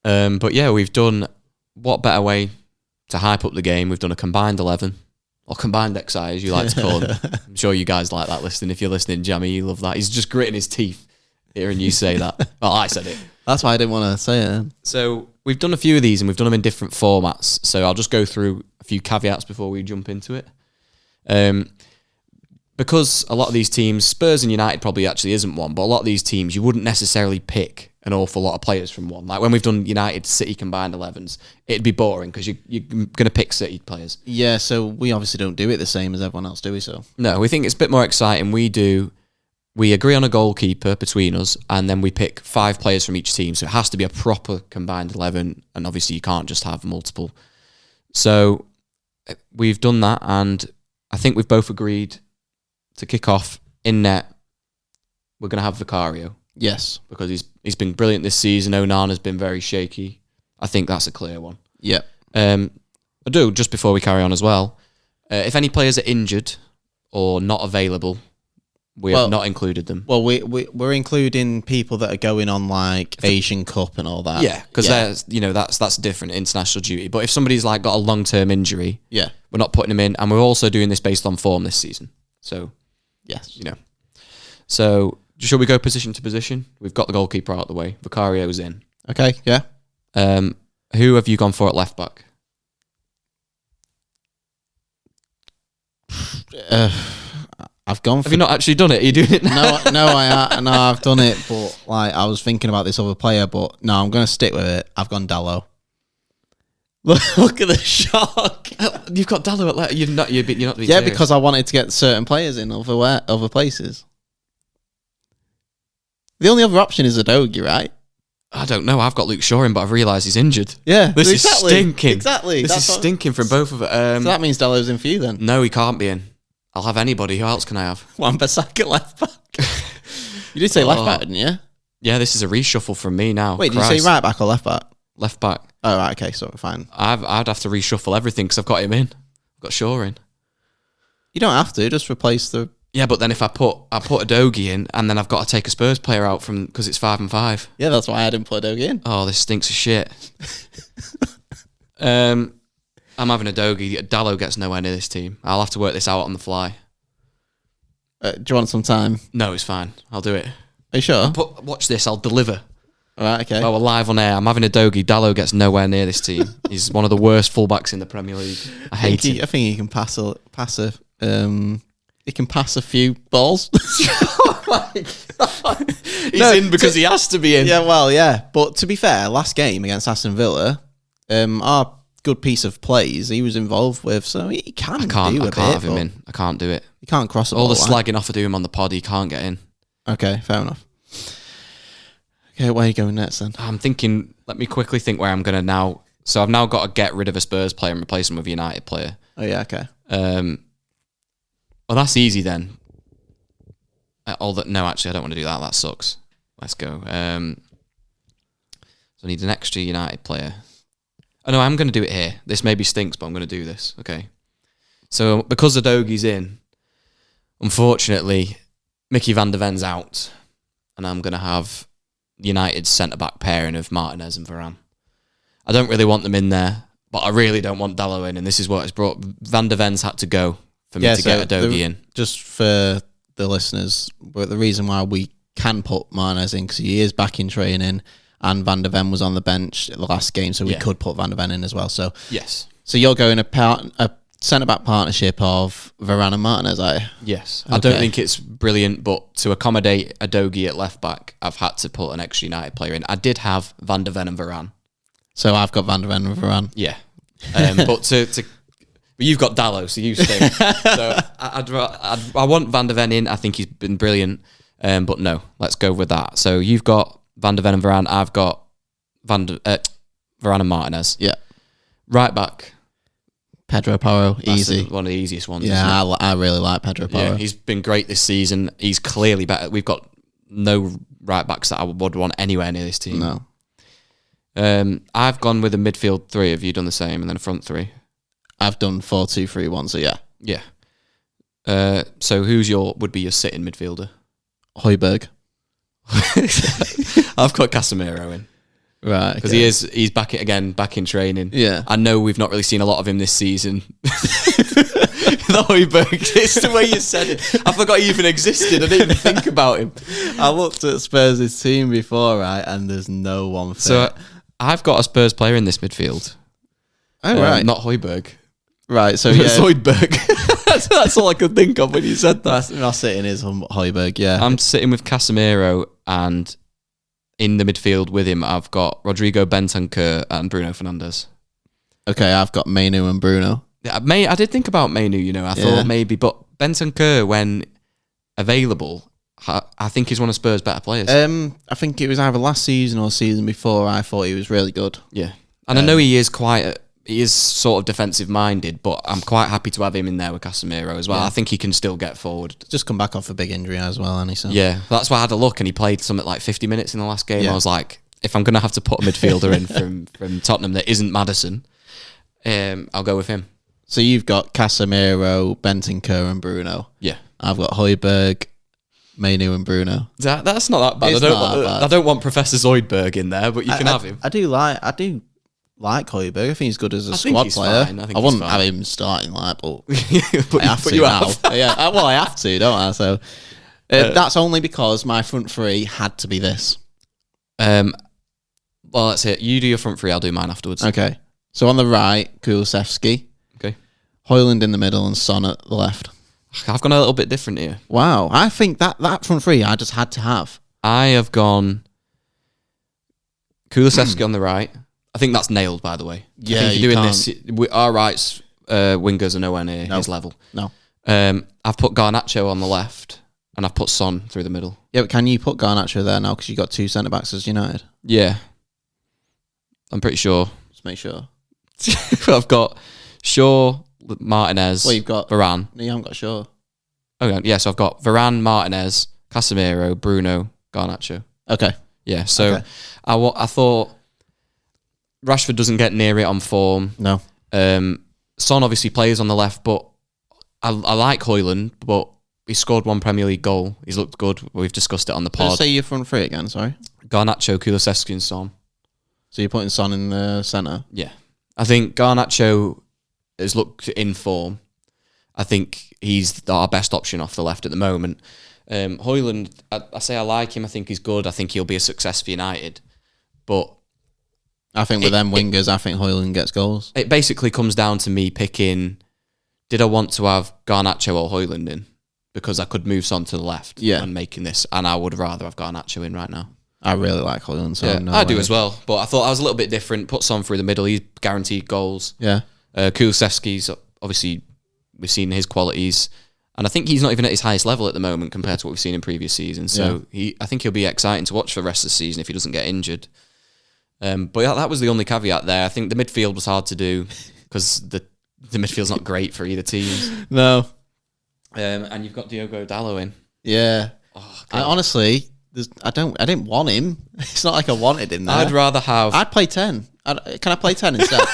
But yeah, we've done, what better way to hype up the game? We've done a combined 11, or combined XI as you like to call them. I'm sure you guys like that listening. If you're listening, Jamie, you love that. He's just gritting his teeth hearing you say that. Well, I said it. That's why I didn't want to say it. So we've done a few of these and we've done them in different formats. So I'll just go through a few caveats before we jump into it. Because a lot of these teams, Spurs and United probably actually isn't one, but a lot of these teams, you wouldn't necessarily pick an awful lot of players from one. Like when we've done United City combined 11s, it'd be boring because you're going to pick City players. Yeah, so we obviously don't do it the same as everyone else, do we? So no, we think it's a bit more exciting. We agree on a goalkeeper between us, and then we pick 5 players from each team. So it has to be a proper combined 11, and obviously you can't just have multiple. So we've done that, and I think we've both agreed to kick off in net. We're going to have Vicario. Yes. Because he's been brilliant this season. Onana's been very shaky. I think that's a clear one. Yep. I do, just before we carry on as well, if any players are injured or not available, we have not included them. Well, we're including people that are going on like Asian Cup and all that. Yeah, because that's different international duty. But if somebody's like got a long-term injury, yeah, we're not putting them in, and we're also doing this based on form this season. So yes, So shall we go position to position? We've got the goalkeeper out of the way. Vicario's in. Okay, yeah. Who have you gone for at left back? I've gone for... Have you not actually done it? Are you doing it now? No, I've done it, but like I was thinking about this other player, but no, I'm going to stick with it. I've gone Dallo. Look at the shock. You've got Dallo at left. You're not being Yeah, serious. because I wanted to get certain players in other places. The only other option is Udogie, right? I don't know. I've got Luke Shaw in, but I've realised he's injured. Yeah, this is stinking. Exactly. This is stinking from both of it. So that means Dallo's in for you then? No, he can't be in. I'll have anybody. Who else can I have? Wan-Bissaka left back. You did say left back, didn't you? Yeah, this is a reshuffle from me now. Wait, did you say right back or left back? Left back. Oh, right, okay, so fine. I'd have to reshuffle everything because I've got him in. I've got Shaw in. You don't have to, just replace the... Yeah, but then if I put Udogie in, and then I've got to take a Spurs player out from because it's 5 and 5. Yeah, that's why I didn't put Udogie in. Oh, this stinks of shit. I'm having Udogie. Dallo gets nowhere near this team. I'll have to work this out on the fly. Do you want some time? No, it's fine. I'll do it. Are you sure? Watch this. I'll deliver. All right, okay. Well, we're live on air. I'm having Udogie. Dallo gets nowhere near this team. He's one of the worst fullbacks in the Premier League. I hate him. I think he can pass a few balls. Oh my God. He's in because he has to be in. Yeah, well, yeah. But to be fair, last game against Aston Villa, our good piece of plays he was involved with, so he can I can't have him in. I can't do it. He can't cross all the slagging off I do him on the pod. He can't get in. Okay, fair enough. Okay, where are you going next then? I'm thinking. Let me quickly think where I'm going to now. So I've now got to get rid of a Spurs player and replace him with a United player. Oh yeah, okay. Well, that's easy then. No, actually, I don't want to do that. That sucks. Let's go. So I need an extra United player. Oh no, I'm going to do it here. This maybe stinks, but I'm going to do this. Okay. So because Udogie's in, unfortunately, Mickey van der Ven's out, and I'm going to have United's centre-back pairing of Martinez and Varane. I don't really want them in there, but I really don't want Dallo in, and this is what it's brought. Van der Ven's had to go for me to get Udogie in. Just for the listeners, but the reason why we can put Martinez in, because he is back in training, and Van der Ven was on the bench at the last game, so we could put Van der Ven in as well. So yes. So you're going a centre-back partnership of Varane and Martinez, are you? Yes. Okay. I don't think it's brilliant, but to accommodate Udogie at left-back, I've had to put an extra United player in. I did have Van der Ven and Varane. So I've got Van der Ven and Varane. Yeah. But you've got Dallo, so you stay. So I want Van der Ven in. I think he's been brilliant. But no, let's go with that. So you've got Van der Ven and Varane. I've got Varane and Martinez. Yeah. Right back. Pedro Porro, easy. One of the easiest ones. Yeah, I really like Pedro Porro. Yeah, he's been great this season. He's clearly better. We've got no right backs that I would want anywhere near this team. No. I've gone with a midfield 3. Have you done the same? And then a front 3? I've done 4-2-3-1, so yeah. Yeah. So would be your sitting midfielder? Højbjerg. I've got Casemiro in. Right. Because he's back in training. Yeah. I know we've not really seen a lot of him this season. The Højbjerg, it's the way you said it. I forgot he even existed. I didn't even think about him. I looked at Spurs' team before, right, and there's no one fit. So I've got a Spurs player in this midfield. Oh, right. Not Højbjerg. Right, so yeah. Zoidberg. That's all I could think of when you said that. My sitting is Højbjerg, yeah. I'm sitting with Casemiro, and in the midfield with him, I've got Rodrigo Bentancur and Bruno Fernandes. Okay, I've got Mainu and Bruno. Yeah, I did think about Mainu, I thought maybe, but Bentancur, when available, I think he's one of Spurs' better players. I think it was either last season or season before I thought he was really good. Yeah. And I know he is sort of defensive minded, but I'm quite happy to have him in there with Casemiro as well. Yeah. I think he can still get forward. Just come back off a big injury as well, and so. Yeah, that's why I had a look, and he played something like 50 minutes in the last game. Yeah. I was like, if I'm going to have to put a midfielder in from Tottenham that isn't Maddison, I'll go with him. So you've got Casemiro, Bentancur and Bruno. Yeah. I've got Højbjerg, Mainu and Bruno. That's not that bad. It's not that bad. I don't want Professor Zoidberg in there, but you can have him. I do like Højbjerg. I think he's good as a think squad he's player. fine. I think I he's wouldn't fine. have him starting but but I have to you now. have. Yeah, well, I have to, don't I? So that's only because my front three had to be this. Well, that's it. You do your front three, I'll do mine afterwards. Okay. So on the right, Kulusevski. Okay. Højlund in the middle and Son at the left. I've gone a little bit different here. Wow. I think that front three I just had to have. I have gone Kulusevski on the right. I think that's nailed, by the way. Yeah, I think you doing can't. this. Our rights wingers are nowhere near his level. No. I've put Garnacho on the left, and I've put Son through the middle. Yeah, but can you put Garnacho there now because you got two centre backs as United? Yeah, I'm pretty sure. Just make sure. I've got Shaw, Martinez, Well, you've got Varane. No, you haven't got Shaw. Oh yeah, so I've got Varane, Martinez, Casemiro, Bruno, Garnacho. Okay. Yeah, so Okay. I thought Rashford doesn't get near it on form. No. Son obviously plays on the left, but I like Højlund, but he scored one Premier League goal. He's looked good. We've discussed it on the pod. Just say your front three again, sorry. Garnacho, Kulusevski and Son. So you're putting Son in the centre? Yeah. I think Garnacho has looked in form. I think he's our best option off the left at the moment. Højlund, I say I like him. I think he's good. I think he'll be a success for United. But I think with them wingers, I think Højlund gets goals. it basically comes down to me picking, did I want to have Garnacho or Højlund in? Because I could move Son to the left and making this, and I would rather have Garnacho in right now. I really like Højlund. So I do as well, but I thought I was a little bit different. Put Son through the middle. He's guaranteed goals. Yeah. Kulusevski's obviously, we've seen his qualities, and I think he's not even at his highest level at the moment compared to what we've seen in previous seasons. So I think he'll be exciting to watch for the rest of the season if he doesn't get injured. But yeah, that was the only caveat there. I think the midfield was hard to do because the midfield's not great for either teams. No. And you've got Diogo Dalot in. Yeah. Oh, I honestly, I didn't want him. It's not like I wanted him there. I'd rather have. I'd play 10. Can I play 10 instead?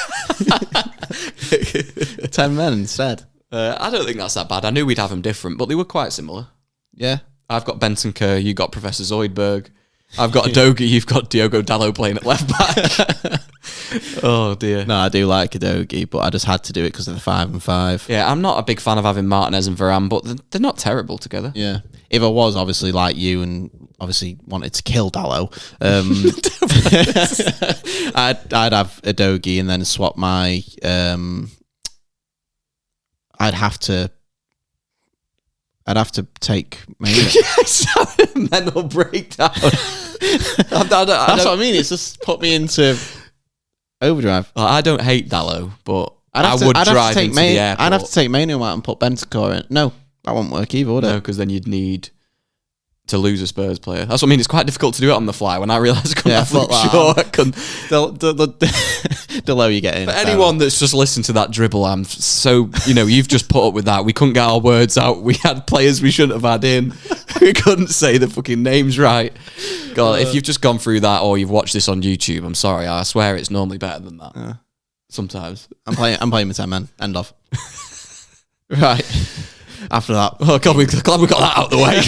10 men instead. I don't think that's that bad. I knew we'd have them different, but they were quite similar. Yeah. I've got Bentancur, you got Professor Zoidberg. I've got Udogie, you've got Diogo Dalot playing at left back. Oh dear. No, I do like Udogie, but I just had to do it because of the 5 and 5. Yeah, I'm not a big fan of having Martinez and Varane, but they're not terrible together. Yeah. If I was obviously like you and obviously wanted to kill Dalot, I'd have Udogie and then swap my. I'd have to take Mainu. Yes, a mental breakdown. That's what I mean. It's just put me into overdrive. I don't hate Dalot, but I I'd would have to drive take into the airport. I'd have to take Mainu out and put Bentancur in. No, that won't work either, would it? No, because then you'd need to lose a Spurs player. That's what I mean. It's quite difficult to do it on the fly. When I realised I couldn't have Luke Shaw, I couldn't. The lower you get in. For anyone that's just listened to that dribble, I'm so, you've just put up with that. We couldn't get our words out. We had players we shouldn't have had in. We couldn't say the fucking names right. God, if you've just gone through that or you've watched this on YouTube, I'm sorry. I swear it's normally better than that. Sometimes. I'm playing with 10 men. End of. Right. After that. Oh God, glad we got that out of the way.